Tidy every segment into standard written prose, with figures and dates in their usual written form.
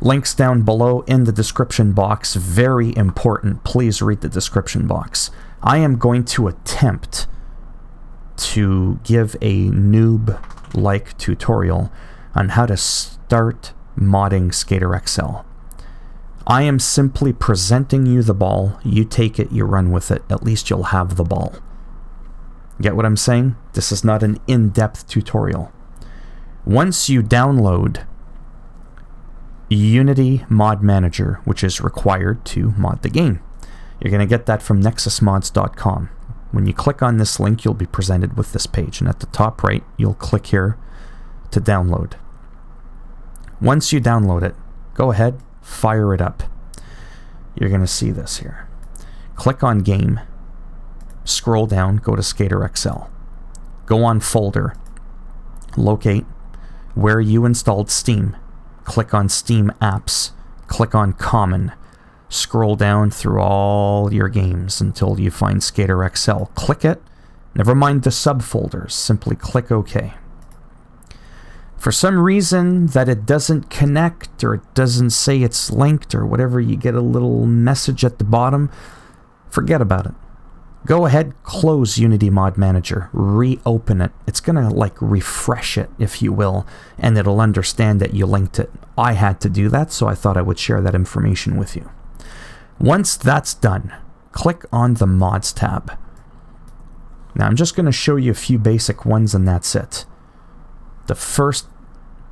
Links down below in the description box. Very important. Please read the description box. I am going to attempt to give a noob-like tutorial on how to start modding Skater XL. I am simply presenting you the ball. You take it, you run with it. At least you'll have the ball. Get what I'm saying? This is not an in-depth tutorial. Once you download Unity Mod Manager, which is required to mod the game, you're going to get that from nexusmods.com. When you click on this link, you'll be presented with this page, and at the top right, you'll click here to download. Once you download it, go ahead, fire it up. You're going to see this here. Click on Game, scroll down, go to Skater XL. Go on Folder, locate where you installed Steam. Click on Steam Apps, click on Common. Scroll down through all your games until you find Skater XL. Click it. Never mind the subfolders. Simply click OK. For some reason that it doesn't connect, or it doesn't say it's linked, or whatever, you get a little message at the bottom, forget about it. Go ahead, close Unity Mod Manager, reopen it. It's gonna like refresh it, if you will, and it'll understand that you linked it. I had to do that, so I thought I would share that information with you. Once that's done, click on the Mods tab. Now I'm just gonna show you a few basic ones, and that's it. The first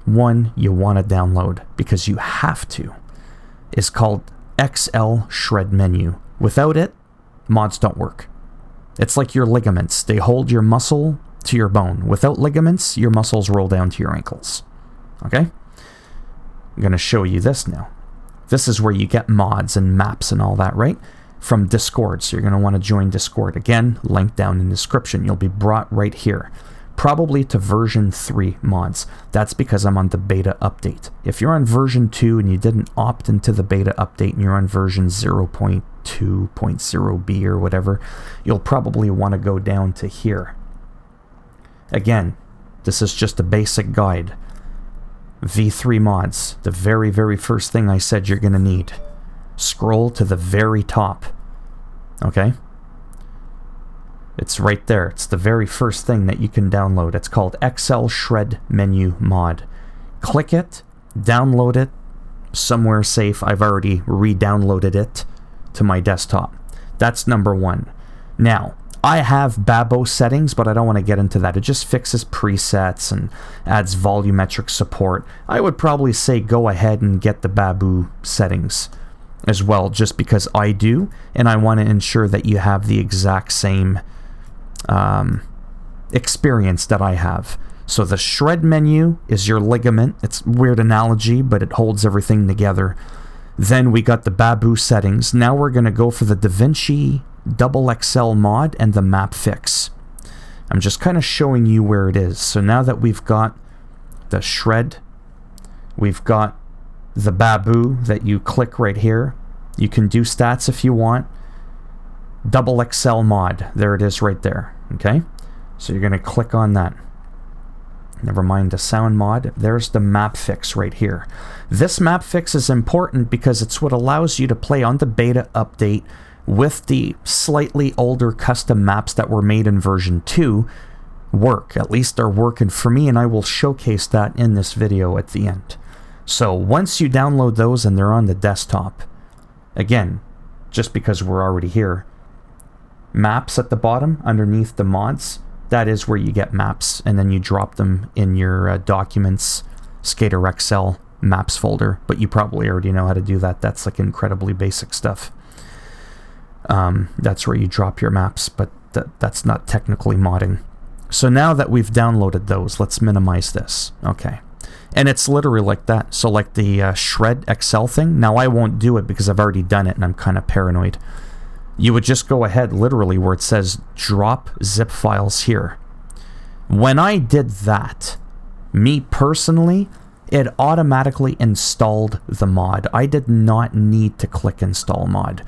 one you want to download, because you have to, is called XL Shred Menu. Without it, mods don't work. It's like your ligaments. They hold your muscle to your bone. Without ligaments, your muscles roll down to your ankles. Okay? I'm going to show you this now. This is where you get mods and maps and all that, right? From Discord. So you're going to want to join Discord. Again, link down in the description. You'll be brought right here. Probably to version 3 mods. That's because I'm on the beta update. If you're on version 2 and you didn't opt into the beta update and you're on version 0.2.0b or whatever, you'll probably want to go down to here. Again, this is just a basic guide. V3 mods, the very, very first thing I said you're going to need. Scroll to the very top. Okay? It's right there. It's the very first thing that you can download. It's called XL Shred Menu Mod. Click it, download it, somewhere safe. I've already re-downloaded it to my desktop. That's number one. Now, I have Babo settings, but I don't want to get into that. It just fixes presets and adds volumetric support. I would probably say go ahead and get the Babu settings as well, just because I do, and I want to ensure that you have the exact same experience that I have. So the shred menu is your ligament. It's a weird analogy, but it holds everything together. Then we got the Babu settings. Now we're going to go for the DaVinci XXL mod and the map fix. I'm just kind of showing you where it is. So now that we've got the shred, we've got the Babu that you click right here. You can do stats if you want. XXL mod. There it is right there. Okay? So you're going to click on that. Never mind the sound mod. There's the map fix right here. This map fix is important because it's what allows you to play on the beta update with the slightly older custom maps that were made in version 2 work. At least they're working for me, and I will showcase that in this video at the end. So once you download those and they're on the desktop, again, just because we're already here, maps at the bottom underneath the mods, that is where you get maps, and then you drop them in your documents, Skater XL maps folder, but you probably already know how to do that. That's like incredibly basic stuff. That's where you drop your maps, but that's not technically modding. So now that we've downloaded those, let's minimize this. Okay. And it's literally like that. So like the Shred XL thing, now I won't do it because I've already done it and I'm kind of paranoid. You would just go ahead literally where it says drop zip files here. When I did that, me personally, it automatically installed the mod. I did not need to click install mod.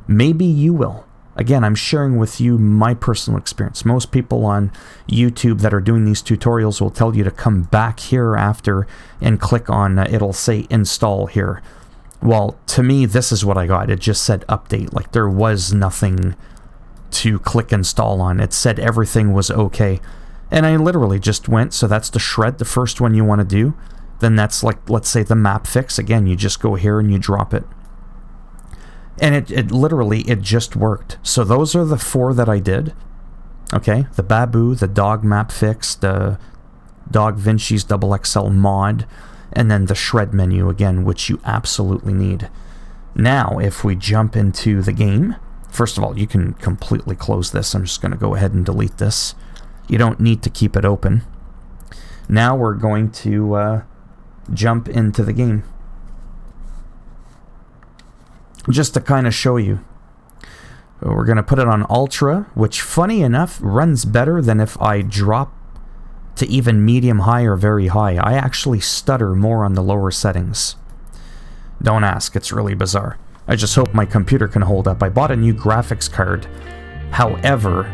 Maybe you will. Again, I'm sharing with you my personal experience. Most people on YouTube that are doing these tutorials will tell you to come back here after and click on, it'll say install here. Well, to me, this is what I got. It just said update. Like, there was nothing to click install on. It said everything was okay. And I literally just went, so that's the shred, the first one you want to do. Then that's like, let's say the map fix. Again, you just go here and you drop it. And it literally, it just worked. So those are the 4 that I did. Okay, the Babu, the dog map fix, the dog Vinci's XXL mod, and then the shred menu again, which you absolutely need. Now, if we jump into the game, first of all, you can completely close this. I'm just going to go ahead and delete this. You don't need to keep it open. Now we're going to jump into the game. Just to kind of show you. We're going to put it on Ultra, which funny enough runs better than if I drop to even medium high or very high. I actually stutter more on the lower settings. Don't ask, it's really bizarre. I just hope my computer can hold up. I bought a new graphics card. However,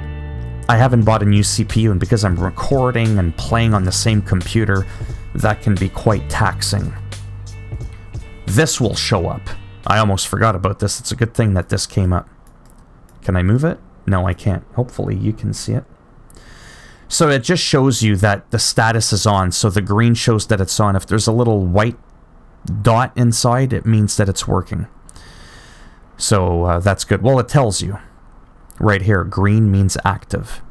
I haven't bought a new CPU, and because I'm recording and playing on the same computer, that can be quite taxing. This will show up. I almost forgot about this. It's a good thing that this came up. Can I move it? No, I can't. Hopefully you can see it. So it just shows you that the status is on. So the green shows that it's on. If there's a little white dot inside, it means that it's working. So that's good. Well, it tells you right here. Green means active.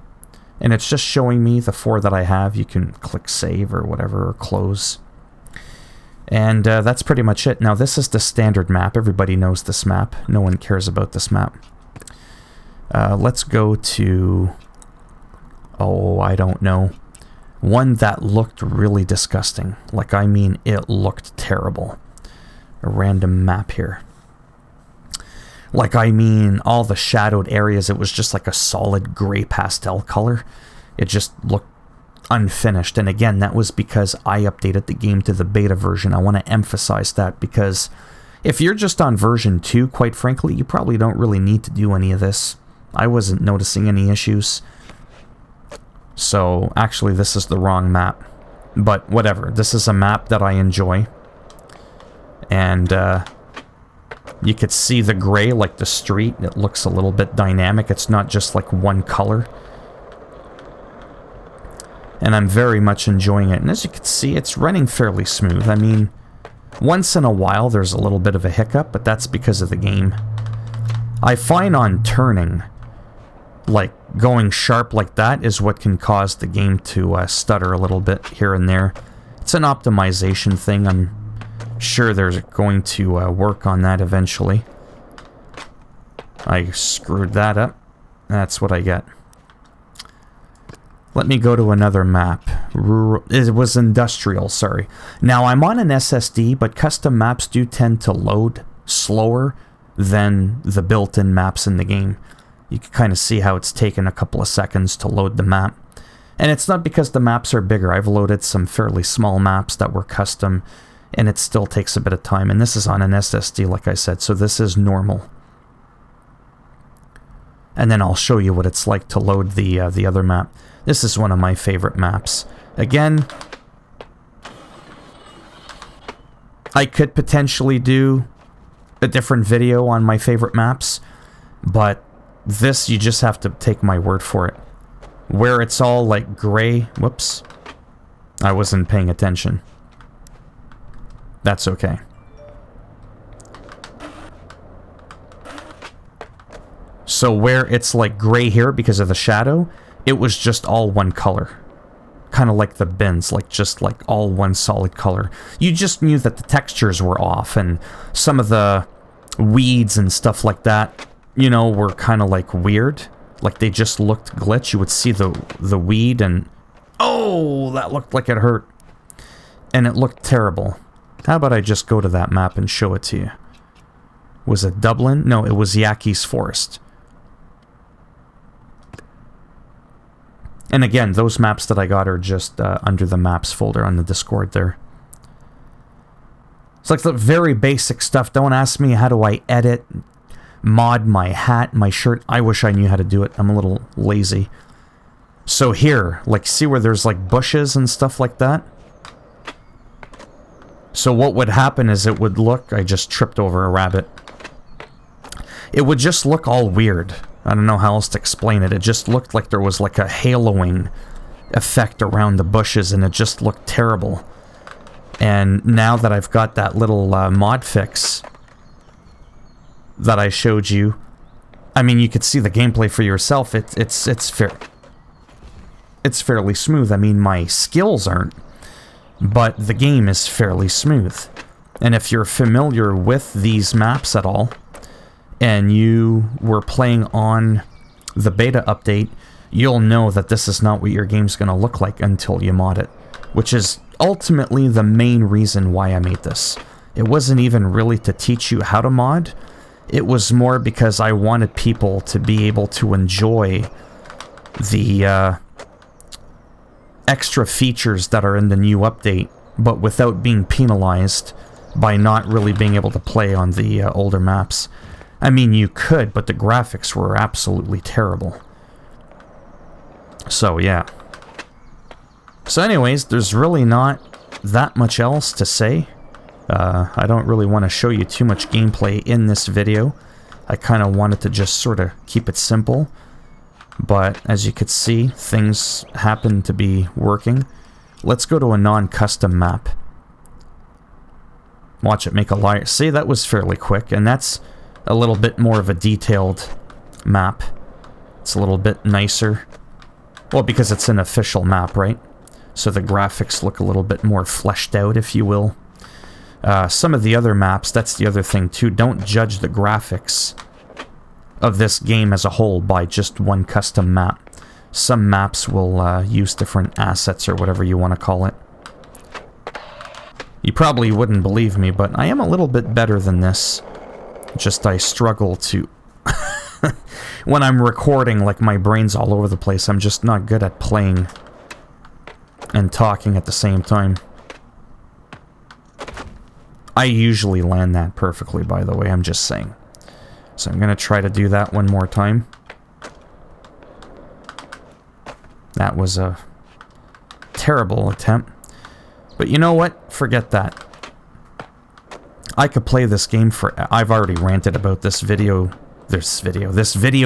And it's just showing me the 4 that I have. You can click save or whatever, or close. And that's pretty much it. Now, this is the standard map. Everybody knows this map. No one cares about this map. Let's go to... oh, I don't know. One that looked really disgusting. Like, I mean, it looked terrible. A random map here. Like, I mean, all the shadowed areas, it was just like a solid gray pastel color. It just looked unfinished. And again, that was because I updated the game to the beta version. I want to emphasize that, because if you're just on version 2, quite frankly, you probably don't really need to do any of this. I wasn't noticing any issues. So, actually, this is the wrong map. But whatever, this is a map that I enjoy. And you could see the gray, like the street. It looks a little bit dynamic. It's not just like one color. And I'm very much enjoying it. And as you can see, it's running fairly smooth. I mean, once in a while there's a little bit of a hiccup, but that's because of the game. I find on turning, like going sharp like that is what can cause the game to stutter a little bit here and there. It's an optimization thing. I'm sure they're going to work on that eventually. I screwed that up. That's what I get. Let me go to another map. It was industrial, sorry. Now, I'm on an SSD, but custom maps do tend to load slower than the built-in maps in the game. You can kind of see how it's taken a couple of seconds to load the map. And it's not because the maps are bigger. I've loaded some fairly small maps that were custom, and it still takes a bit of time. And this is on an SSD, like I said, so this is normal. And then I'll show you what it's like to load the other map. This is one of my favorite maps. Again, I could potentially do a different video on my favorite maps, but this, you just have to take my word for it. Where it's all like gray, whoops, I wasn't paying attention. That's okay. So where it's like gray here because of the shadow, it was just all one color. Kind of like the bins, like just like all one solid color. You just knew that the textures were off, and some of the weeds and stuff like that, you know, were kind of like weird. Like they just looked glitch. You would see the weed and, oh, that looked like it hurt. And it looked terrible. How about I just go to that map and show it to you? Was it Dublin? No, it was Yaki's Forest. And again, those maps that I got are just under the maps folder on the Discord there. It's like the very basic stuff. Don't ask me how do I edit, mod my hat, my shirt. I wish I knew how to do it. I'm a little lazy. So here, like, see where there's like bushes and stuff like that? So what would happen is it would look... I just tripped over a rabbit. It would just look all weird. I don't know how else to explain it. It just looked like there was like a haloing effect around the bushes, and it just looked terrible. And now that I've got that little mod fix that I showed you, I mean, you could see the gameplay for yourself. It's fairly smooth. I mean, my skills aren't, but the game is fairly smooth. And if you're familiar with these maps at all, and you were playing on the beta update, you'll know that this is not what your game's going to look like until you mod it, which is ultimately the main reason why I made this. It wasn't even really to teach you how to mod. It was more because I wanted people to be able to enjoy the extra features that are in the new update, but without being penalized by not really being able to play on the older maps. I mean, you could, but the graphics were absolutely terrible. So, yeah. So anyways, there's really not that much else to say. I don't really want to show you too much gameplay in this video. I kind of wanted to just sort of keep it simple. But as you could see, things happen to be working. Let's go to a non-custom map. Watch it make a liar. See, that was fairly quick, and that's a little bit more of a detailed map. It's a little bit nicer. Well, because it's an official map, right? So the graphics look a little bit more fleshed out, if you will. Some of the other maps, that's the other thing too, don't judge the graphics of this game as a whole by just one custom map. Some maps will use different assets or whatever you want to call it. You probably wouldn't believe me, but I am a little bit better than this. Just I struggle to... when I'm recording, like, my brain's all over the place. I'm just not good at playing and talking at the same time. I usually land that perfectly, by the way, I'm just saying. So I'm going to try to do that one more time. That was a terrible attempt. But you know what? Forget that. I could play this game for... I've already ranted about this video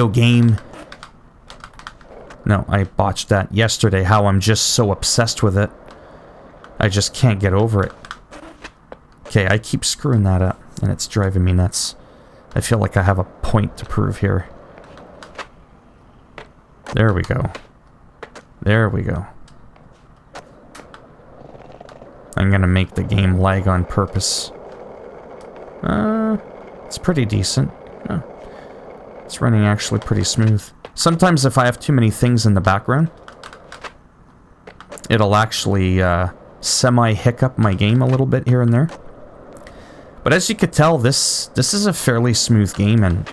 game. No, I botched that yesterday, how I'm just so obsessed with it. I just can't get over it. Okay, I keep screwing that up, and it's driving me nuts. I feel like I have a point to prove here. There we go. There we go. I'm gonna make the game lag on purpose. It's pretty decent. It's running actually pretty smooth. Sometimes if I have too many things in the background, it'll actually semi-hiccup my game a little bit here and there. But as you could tell, this is a fairly smooth game, and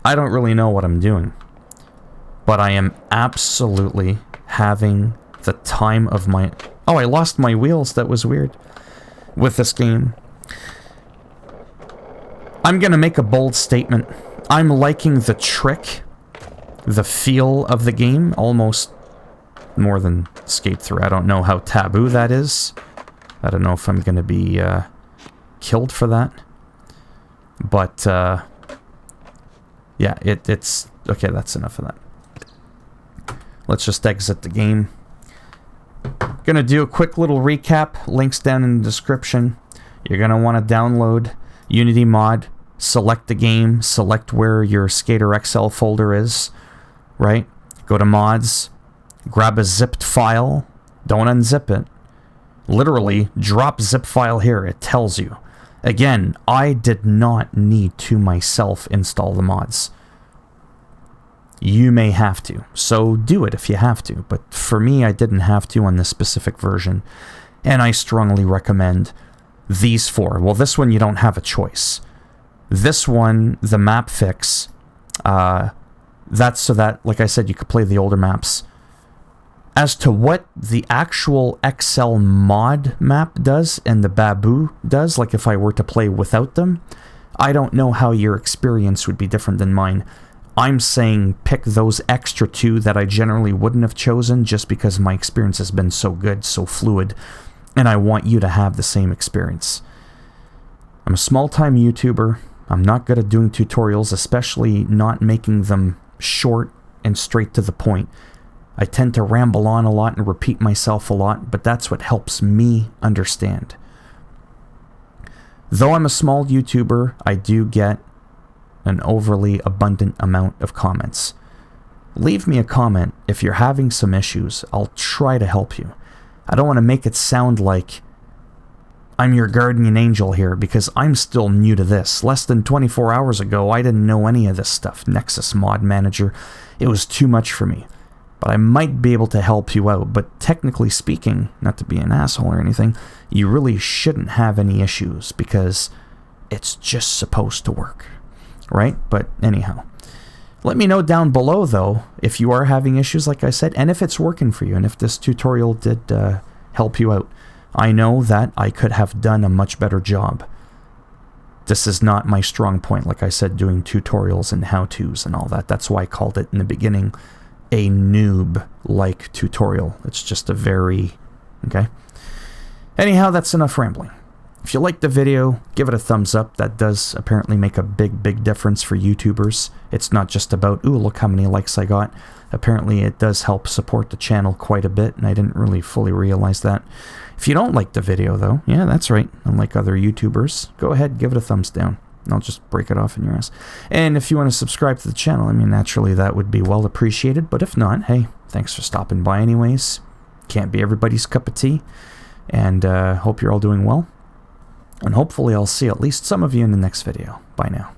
I don't really know what I'm doing. But I am absolutely having the time of my... Oh, I lost my wheels. That was weird. With this game. I'm gonna make a bold statement. I'm liking the trick, the feel of the game, almost more than Skate 3. I don't know how taboo that is. I don't know if I'm gonna be killed for that. But, yeah, it's... Okay, that's enough of that. Let's just exit the game. Gonna do a quick little recap. Links down in the description. You're gonna want to download Unity Mod, select the game, select where your Skater XL folder is, right? Go to Mods, grab a zipped file, don't unzip it. Literally, drop zip file here, it tells you. Again, I did not need to myself install the mods. You may have to, so do it if you have to, but for me, I didn't have to on this specific version, and I strongly recommend these four. Well, this one you don't have a choice. This one, the map fix, that's so that, like I said, you could play the older maps. As to what the actual XL mod map does and the Baboo does, like if I were to play without them, I don't know how your experience would be different than mine. I'm saying pick those extra 2 that I generally wouldn't have chosen just because my experience has been so good, so fluid, and I want you to have the same experience. I'm a small-time YouTuber. I'm not good at doing tutorials, especially not making them short and straight to the point. I tend to ramble on a lot and repeat myself a lot, but that's what helps me understand. Though I'm a small YouTuber, I do get an overly abundant amount of comments. Leave me a comment if you're having some issues. I'll try to help you. I don't want to make it sound like I'm your guardian angel here, because I'm still new to this. Less than 24 hours ago, I didn't know any of this stuff. Nexus Mod Manager, it was too much for me. But I might be able to help you out. But technically speaking, not to be an asshole or anything, you really shouldn't have any issues, because it's just supposed to work. Right? But anyhow, let me know down below, though, if you are having issues, like I said, and if it's working for you, and if this tutorial did help you out. I know that I could have done a much better job. This is not my strong point, like I said, doing tutorials and how-tos and all that. That's why I called it in the beginning a noob-like tutorial. It's just a very... Okay? Anyhow, that's enough rambling. If you liked the video, give it a thumbs up. That does apparently make a big difference for YouTubers. It's not just about, ooh, look how many likes I got. Apparently it does help support the channel quite a bit, and I didn't really fully realize that. If you don't like the video, though, yeah, that's right, unlike other YouTubers, go ahead, give it a thumbs down. I'll just break it off in your ass. And if you want to subscribe to the channel, I mean, naturally that would be well appreciated, but if not, hey, thanks for stopping by anyways. Can't be everybody's cup of tea, and hope you're all doing well. And hopefully I'll see at least some of you in the next video. Bye now.